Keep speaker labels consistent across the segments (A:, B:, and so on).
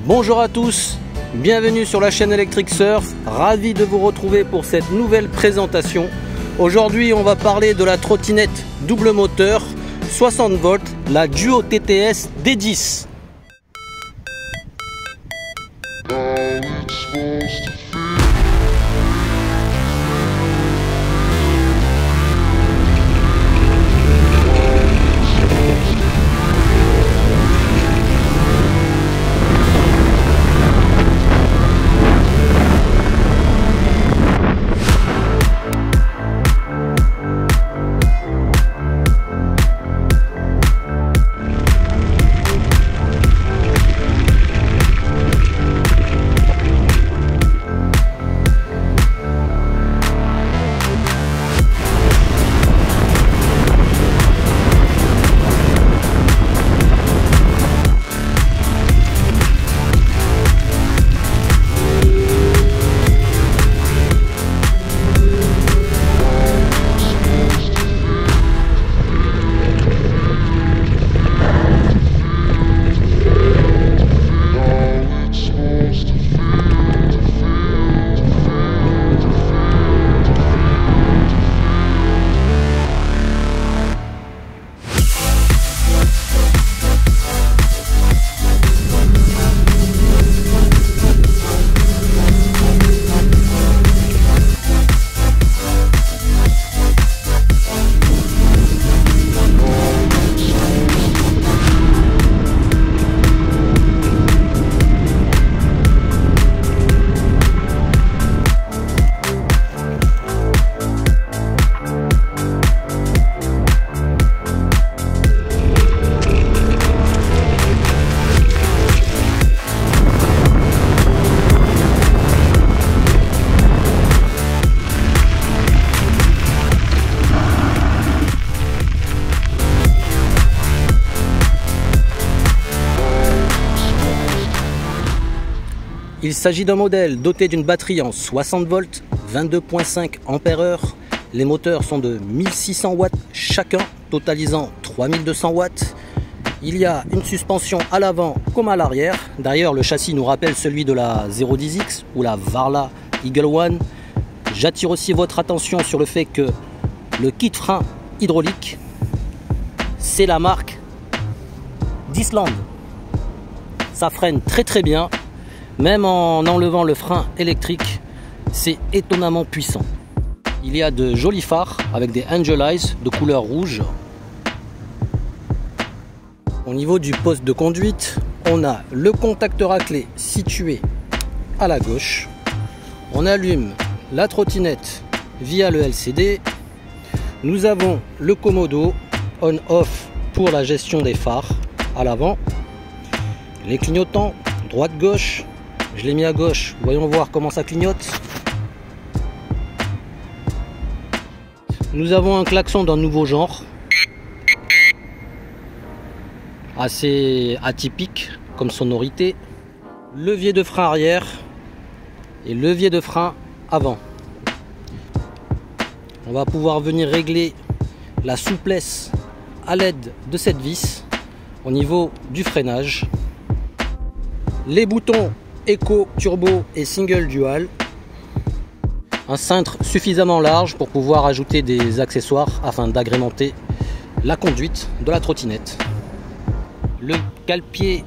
A: Bonjour à tous, bienvenue sur la chaîne Electric Surf, ravi de vous retrouver pour cette nouvelle présentation. Aujourd'hui on va parler de la trottinette double moteur 60 volts, la Duo TTS D10. Il s'agit d'un modèle doté d'une batterie en 60 volts, 22,5 ampères-heure. Les moteurs sont de 1600 watts chacun, totalisant 3200 watts. Il y a une suspension à l'avant comme à l'arrière. D'ailleurs, le châssis nous rappelle celui de la 010X ou la Varla Eagle One. J'attire aussi votre attention sur le fait que le kit frein hydraulique, c'est la marque d'Islande. Ça freine très bien. Même en enlevant le frein électrique, c'est étonnamment puissant. Il y a de jolis phares avec des Angel Eyes de couleur rouge. Au niveau du poste de conduite, on a le contacteur à clé situé à la gauche. On allume la trottinette via le LCD. Nous avons le commodo on-off pour la gestion des phares à l'avant. Les clignotants droite-gauche. Je l'ai mis à gauche, voyons voir comment ça clignote. Nous avons un klaxon d'un nouveau genre, assez atypique comme sonorité. Levier de frein arrière et levier de frein avant. On va pouvoir venir régler la souplesse à l'aide de cette vis au niveau du freinage. Les boutons Eco, Turbo et Single Dual. Un cintre suffisamment large pour pouvoir ajouter des accessoires afin d'agrémenter la conduite de la trottinette. Le cale-pied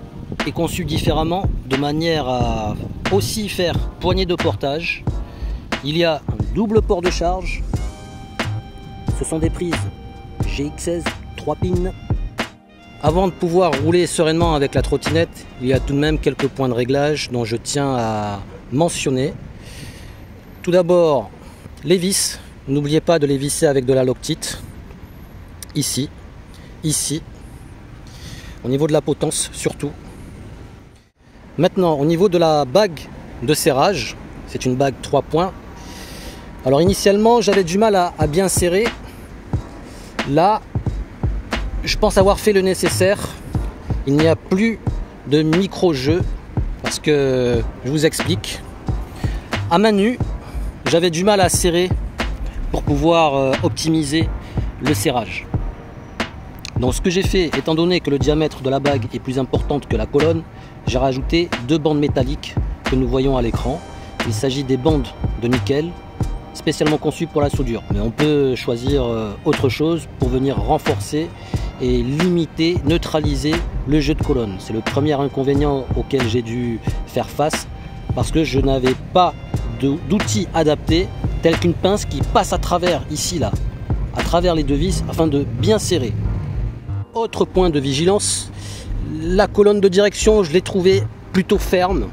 A: est conçu différemment de manière à aussi faire poignée de portage. Il y a un double port de charge. Ce sont des prises GX16 3 pins. Avant de pouvoir rouler sereinement avec la trottinette, il y a tout de même quelques points de réglage dont je tiens à mentionner. Tout d'abord, les vis. N'oubliez pas de les visser avec de la Loctite. Ici, au niveau de la potence surtout. Maintenant, au niveau de la bague de serrage, c'est une bague 3 points. Alors initialement, j'avais du mal à bien serrer. Là, je pense avoir fait le nécessaire. Il n'y a plus de micro-jeu parce que je vous explique. À main nue, j'avais du mal à serrer pour pouvoir optimiser le serrage. Donc ce que j'ai fait, étant donné que le diamètre de la bague est plus important que la colonne, j'ai rajouté 2 bandes métalliques que nous voyons à l'écran. Il s'agit des bandes de nickel spécialement conçues pour la soudure, mais on peut choisir autre chose pour venir renforcer et limiter, neutraliser le jeu de colonne. C'est le premier inconvénient auquel j'ai dû faire face parce que je n'avais pas d'outils adaptés tels qu'une pince qui passe à travers ici là, à travers les 2 vis afin de bien serrer. Autre point de vigilance, la colonne de direction, je l'ai trouvée plutôt ferme.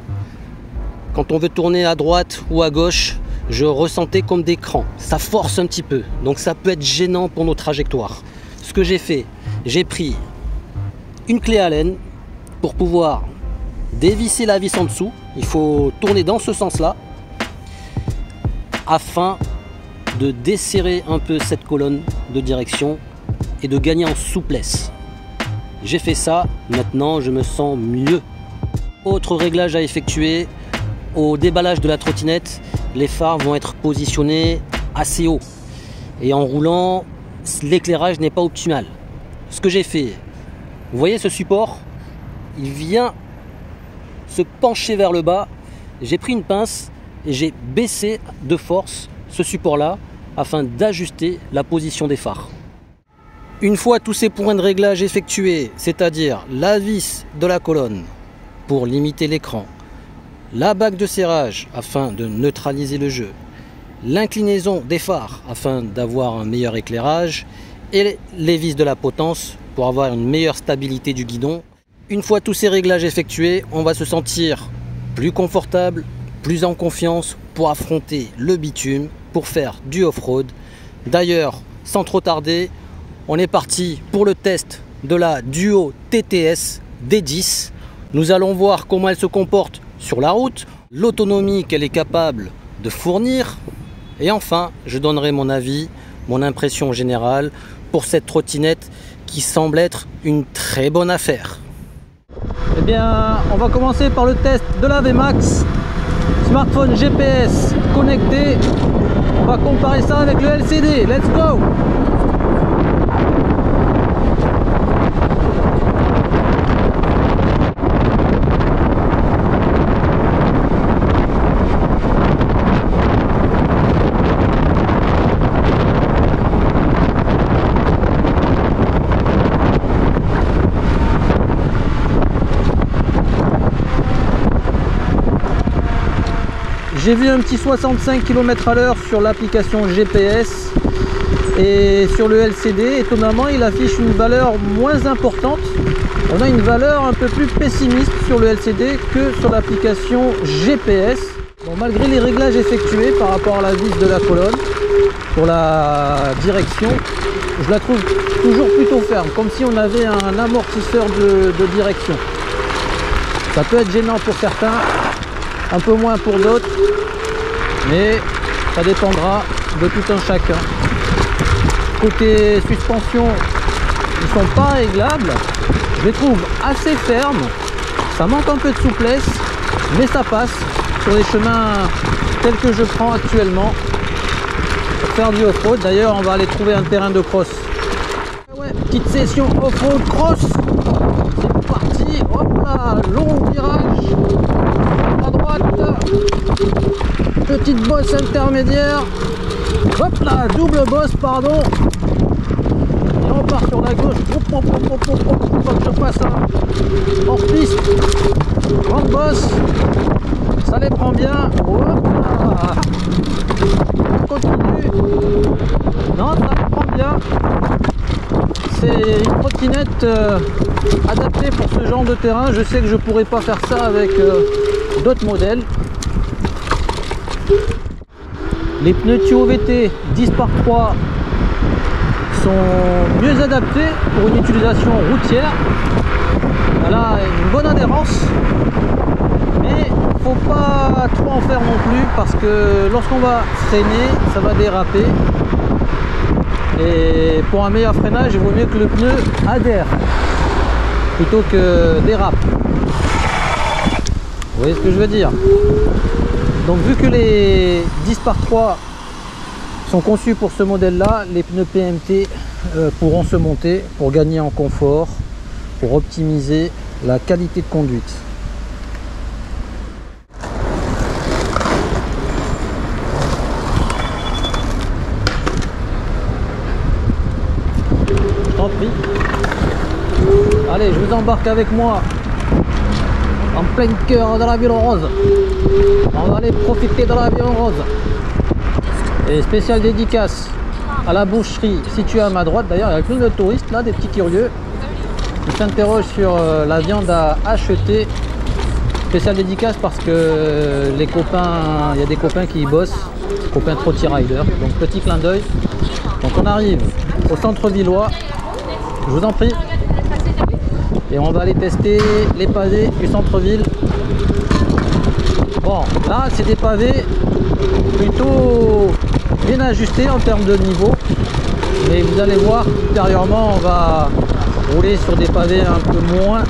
A: Quand on veut tourner à droite ou à gauche, je ressentais comme des crans. Ça force un petit peu, donc ça peut être gênant pour nos trajectoires. Ce que j'ai fait, j'ai pris une clé Allen pour pouvoir dévisser la vis en dessous. Il faut tourner dans ce sens-là afin de desserrer un peu cette colonne de direction et de gagner en souplesse. J'ai fait ça, maintenant je me sens mieux. Autre réglage à effectuer, au déballage de la trottinette, les phares vont être positionnés assez haut. Et en roulant, l'éclairage n'est pas optimal. Ce que j'ai fait, vous voyez ce support, il vient se pencher vers le bas. J'ai pris une pince et j'ai baissé de force ce support-là afin d'ajuster la position des phares. Une fois tous ces points de réglage effectués, c'est-à-dire la vis de la colonne pour limiter l'écran, la bague de serrage afin de neutraliser le jeu, l'inclinaison des phares afin d'avoir un meilleur éclairage et les vis de la potence pour avoir une meilleure stabilité du guidon. Une fois tous ces réglages effectués, on va se sentir plus confortable, plus en confiance pour affronter le bitume, pour faire du off-road. D'ailleurs, sans trop tarder, on est parti pour le test de la Duo TTS D10. Nous allons voir comment elle se comporte sur la route, l'autonomie qu'elle est capable de fournir. Et enfin, je donnerai mon avis, mon impression générale pour cette trottinette qui semble être une très bonne affaire. Eh bien, on va commencer par le test de la VMAX. Smartphone GPS connecté. On va comparer ça avec le LCD. Let's go! J'ai vu un petit 65 km/h sur l'application GPS et sur le LCD, étonnamment, il affiche une valeur moins importante. On a une valeur un peu plus pessimiste sur le LCD que sur l'application GPS. Bon, malgré les réglages effectués par rapport à la vis de la colonne, pour la direction, je la trouve toujours plutôt ferme, comme si on avait un amortisseur de direction. Ça peut être gênant pour certains, un peu moins pour d'autres, mais ça dépendra de tout un chacun. Côté suspension, ils sont pas réglables, je les trouve assez fermes, ça manque un peu de souplesse, mais ça passe sur les chemins tels que je prends actuellement pour faire du off-road. D'ailleurs, on va aller trouver un terrain de cross. Ouais, petite session off-road cross, c'est parti. Hop là, long virage à droite, petite bosse intermédiaire, hop là, double bosse, pardon, et on part sur la gauche. Hop, je passe hors piste, grande bosse, ça les prend bien. Hop là, on continue, non, ça les prend bien. C'est une trottinette adaptée pour ce genre de terrain. Je sais que je pourrais pas faire ça avec d'autres modèles. Les pneus Tio VT 10 par 3 sont mieux adaptés pour une utilisation routière. Elle a une bonne adhérence, mais faut pas trop en faire non plus parce que lorsqu'on va freiner, ça va déraper. Et pour un meilleur freinage, il vaut mieux que le pneu adhère plutôt que dérape. Vous voyez ce que je veux dire? Donc vu que les 10 par 3 sont conçus pour ce modèle là, les pneus PMT pourront se monter pour gagner en confort, pour optimiser la qualité de conduite. Allez, je vous embarque avec moi en plein cœur de la ville rose. On va aller profiter de la ville rose. Et spéciale dédicace à la boucherie située à ma droite. D'ailleurs, il y a plein de touristes là, des petits curieux qui s'interrogent sur la viande à acheter. Spéciale dédicace parce que les copains, il y a des copains qui y bossent, copains Trotty Rider. Donc petit clin d'œil. Donc on arrive au centre villois. Je vous en prie. Et on va aller tester les pavés du centre-ville. Bon, là c'est des pavés plutôt bien ajustés en termes de niveau. Mais vous allez voir, ultérieurement, on va rouler sur des pavés un peu moins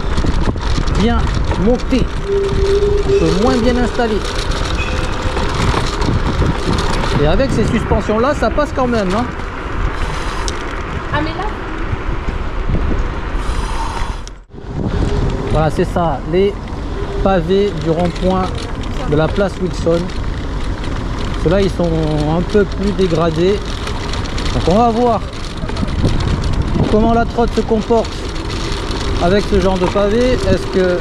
A: bien montés, un peu moins bien installés. Et avec ces suspensions-là, ça passe quand même. Hein.
B: Ah mais là.
A: Voilà, c'est ça, les pavés du rond-point de la place Wilson. Ceux-là, ils sont un peu plus dégradés. Donc on va voir comment la trotte se comporte avec ce genre de pavé. Est-ce que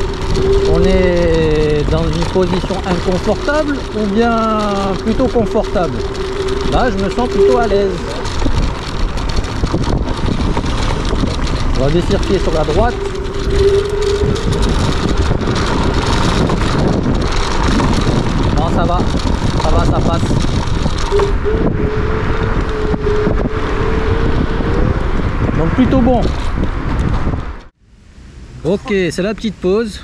A: on est dans une position inconfortable ou bien plutôt confortable? Là, je me sens plutôt à l'aise. On va décirculer sur la droite. Non, ça va, ça passe. Donc plutôt bon. Ok, c'est la petite pause.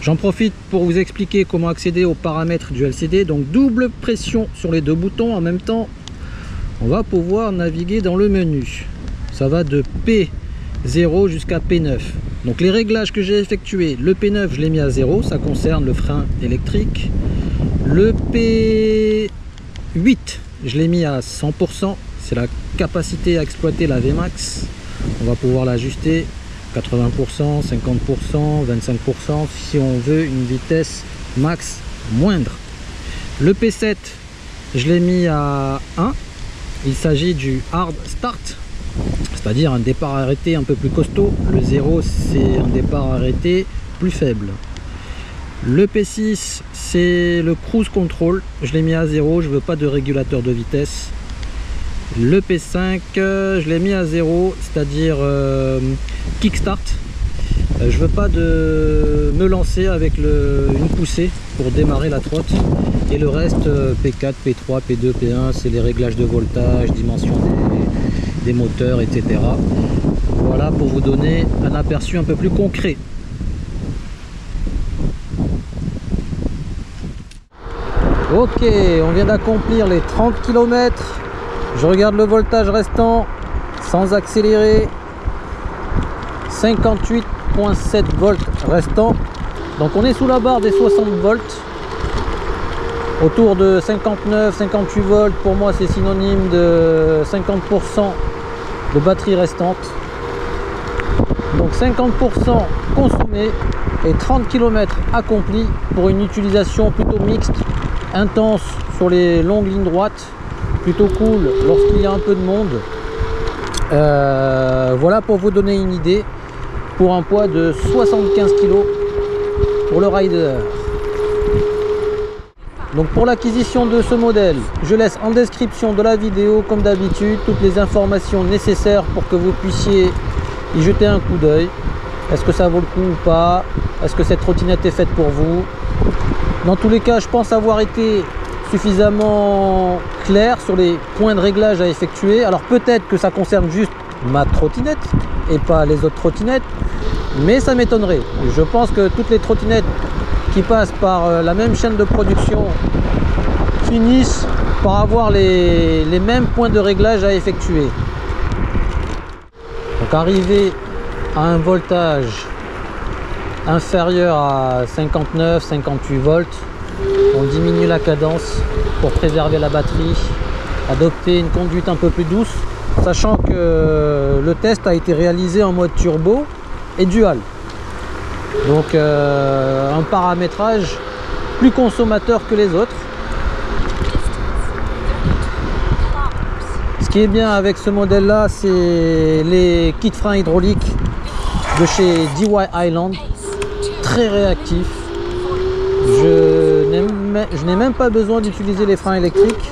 A: J'en profite pour vous expliquer comment accéder aux paramètres du LCD. Donc double pression sur les deux boutons. En même temps, on va pouvoir naviguer dans le menu. Ça va de P0 jusqu'à P9. Donc les réglages que j'ai effectués, le P9 je l'ai mis à 0, ça concerne le frein électrique. Le P8 je l'ai mis à 100%, c'est la capacité à exploiter la VMAX. On va pouvoir l'ajuster 80%, 50%, 25% si on veut une vitesse max moindre. Le P7 je l'ai mis à 1, il s'agit du hard start, c'est-à-dire un départ arrêté un peu plus costaud. Le 0 c'est un départ arrêté plus faible. Le P6 c'est le cruise control, je l'ai mis à 0, je veux pas de régulateur de vitesse. Le P5 je l'ai mis à 0, c'est-à-dire kickstart. Je veux pas de me lancer avec une poussée pour démarrer la trotte. Et le reste P4, P3, P2, P1 c'est les réglages de voltage, dimension des moteurs, etc. Voilà pour vous donner un aperçu un peu plus concret. Ok, on vient d'accomplir les 30 km. Je regarde le voltage restant sans accélérer. 58,7 volts restant. Donc on est sous la barre des 60 volts. Autour de 59, 58 volts, pour moi c'est synonyme de 50% de batterie restante. Donc 50% consommé et 30 km accomplis pour une utilisation plutôt mixte, intense sur les longues lignes droites, plutôt cool lorsqu'il y a un peu de monde. Voilà pour vous donner une idée, pour un poids de 75 kg pour le rider. Donc pour l'acquisition de ce modèle, je laisse en description de la vidéo comme d'habitude toutes les informations nécessaires pour que vous puissiez y jeter un coup d'œil. Est-ce que ça vaut le coup ou pas? Est-ce que cette trottinette est faite pour vous? Dans tous les cas, je pense avoir été suffisamment clair sur les points de réglage à effectuer. Alors peut-être que ça concerne juste ma trottinette et pas les autres trottinettes, mais ça m'étonnerait. Je pense que toutes les trottinettes qui passent par la même chaîne de production finissent par avoir les mêmes points de réglage à effectuer. Donc arrivé à un voltage inférieur à 59-58 volts, on diminue la cadence pour préserver la batterie, adopter une conduite un peu plus douce, sachant que le test a été réalisé en mode turbo et dual. Donc un paramétrage plus consommateur que les autres. Ce qui est bien avec ce modèle là, c'est les kits freins hydrauliques de chez DY Island, très réactif. Je n'ai même pas besoin d'utiliser les freins électriques,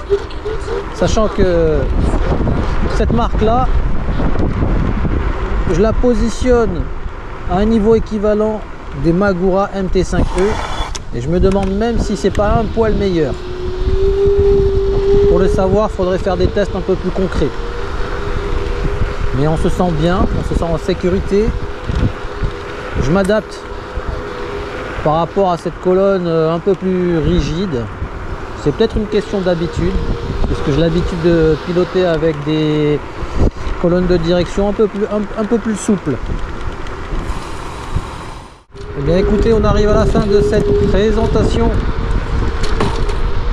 A: sachant que cette marque là, je la positionne à un niveau équivalent des Magura MT5E et je me demande même si c'est pas un poil meilleur. Pour le savoir, il faudrait faire des tests un peu plus concrets. Mais on se sent bien, on se sent en sécurité. Je m'adapte par rapport à cette colonne un peu plus rigide. C'est peut-être une question d'habitude, puisque j'ai l'habitude de piloter avec des colonnes de direction un peu plus souples. Eh bien écoutez, on arrive à la fin de cette présentation.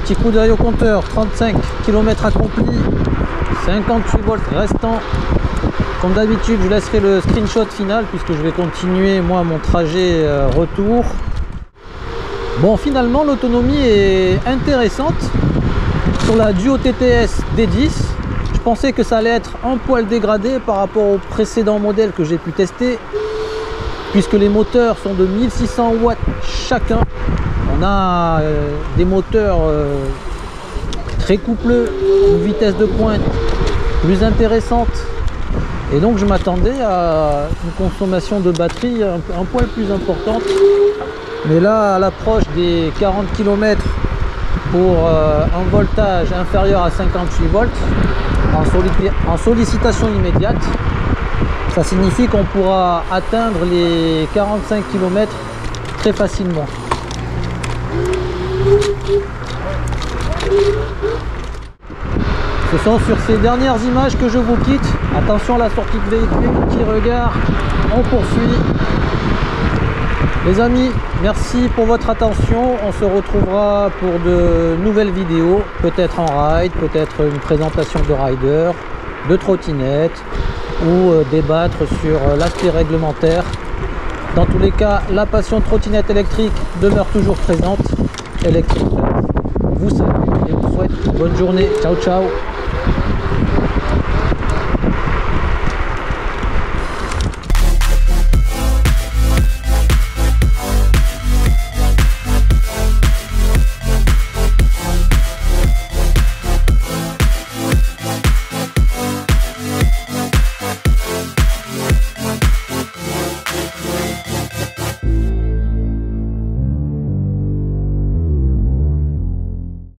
A: Petit coup d'œil au compteur, 35 km accomplis, 58 volts restants. Comme d'habitude, je laisserai le screenshot final puisque je vais continuer moi mon trajet retour. Bon, finalement l'autonomie est intéressante sur la Duo TTS D10. Je pensais que ça allait être un poil dégradé par rapport aux précédents modèles que j'ai pu tester, puisque les moteurs sont de 1600 watts chacun. On a des moteurs très coupleux, une vitesse de pointe plus intéressante, et donc je m'attendais à une consommation de batterie un poil plus importante. Mais là, à l'approche des 40 km pour un voltage inférieur à 58 volts en sollicitation immédiate, ça signifie qu'on pourra atteindre les 45 km très facilement. Ce sont sur ces dernières images que je vous quitte. Attention à la sortie de véhicule, petit regard, on poursuit. Les amis, merci pour votre attention. On se retrouvera pour de nouvelles vidéos, peut-être en ride, peut-être une présentation de rider, de trottinette, ou débattre sur l'aspect réglementaire. Dans tous les cas, la passion trottinette électrique demeure toujours présente. Electric vous salue et vous souhaite une bonne journée. Ciao ciao.